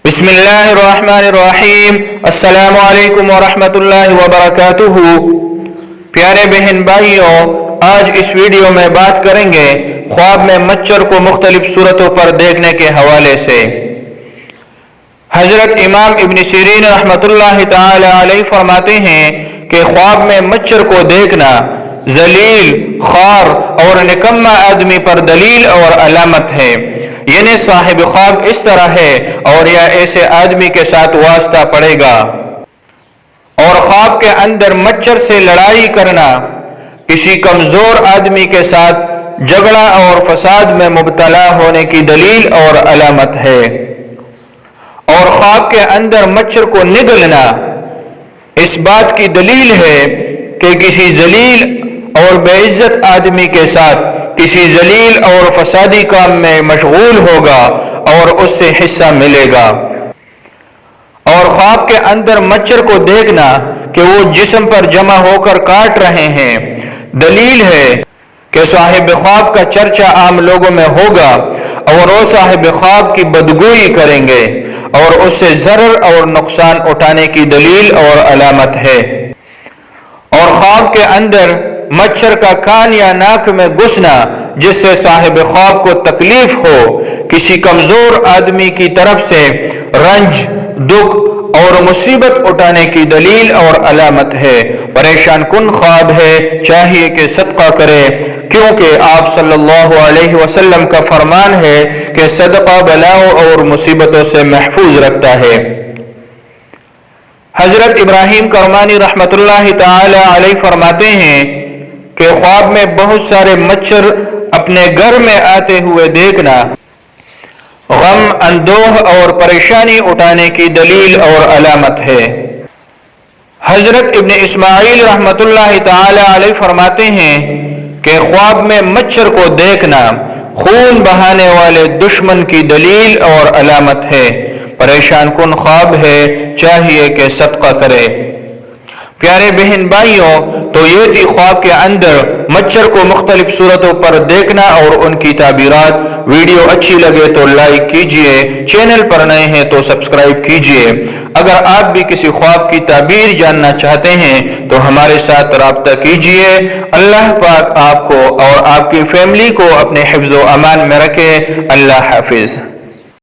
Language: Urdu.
بسم اللہ الرحمن الرحیم۔ السلام علیکم ورحمۃ اللہ وبرکاتہ۔ پیارے بہن بھائیوں، آج اس ویڈیو میں بات کریں گے خواب میں مچھر کو مختلف صورتوں پر دیکھنے کے حوالے سے۔ حضرت امام ابن سیرین رحمۃ اللہ تعالی علیہ فرماتے ہیں کہ خواب میں مچھر کو دیکھنا ذلیل، خوار اور نکما آدمی پر دلیل اور علامت ہے، یعنی صاحب خواب اس طرح ہے اور یا ایسے آدمی کے ساتھ واسطہ پڑے گا۔ اور خواب کے اندر مچھر سے لڑائی کرنا کسی کمزور آدمی کے ساتھ جھگڑا اور فساد میں مبتلا ہونے کی دلیل اور علامت ہے۔ اور خواب کے اندر مچھر کو نگلنا اس بات کی دلیل ہے کہ کسی ذلیل اور بے عزت آدمی کے ساتھ کسی ذلیل اور فسادی کام میں مشغول ہوگا اور اس سے حصہ ملے گا۔ اور خواب کے اندر مچھر کو دیکھنا کہ وہ جسم پر جمع ہو کر کاٹ رہے ہیں، دلیل ہے کہ صاحب خواب کا چرچا عام لوگوں میں ہوگا اور وہ صاحب خواب کی بدگوئی کریں گے اور اس سے ضرر اور نقصان اٹھانے کی دلیل اور علامت ہے۔ اور خواب کے اندر مچھر کا کان یا ناک میں گھسنا جس سے صاحب خواب کو تکلیف ہو، کسی کمزور آدمی کی طرف سے رنج، دکھ اور مصیبت اٹھانے کی دلیل اور علامت ہے۔ پریشان کن خواب ہے، چاہیے کہ صدقہ کرے، کیونکہ آپ صلی اللہ علیہ وسلم کا فرمان ہے کہ صدقہ بلاؤں اور مصیبتوں سے محفوظ رکھتا ہے۔ حضرت ابراہیم کرمانی رحمۃ اللہ تعالی علیہ فرماتے ہیں کہ خواب میں بہت سارے مچھر اپنے گھر میں آتے ہوئے دیکھنا غم، اندوہ اور پریشانی اٹھانے کی دلیل اور علامت ہے۔ حضرت ابن اسماعیل رحمۃ اللہ تعالی علیہ فرماتے ہیں کہ خواب میں مچھر کو دیکھنا خون بہانے والے دشمن کی دلیل اور علامت ہے۔ پریشان کن خواب ہے، چاہیے کہ صدقہ کرے۔ پیارے بہن بھائیوں، تو یہ تھی خواب کے اندر مچھر کو مختلف صورتوں پر دیکھنا اور ان کی تعبیرات۔ ویڈیو اچھی لگے تو لائک کیجئے، چینل پر نئے ہیں تو سبسکرائب کیجئے۔ اگر آپ بھی کسی خواب کی تعبیر جاننا چاہتے ہیں تو ہمارے ساتھ رابطہ کیجئے۔ اللہ پاک آپ کو اور آپ کی فیملی کو اپنے حفظ و امان میں رکھے۔ اللہ حافظ۔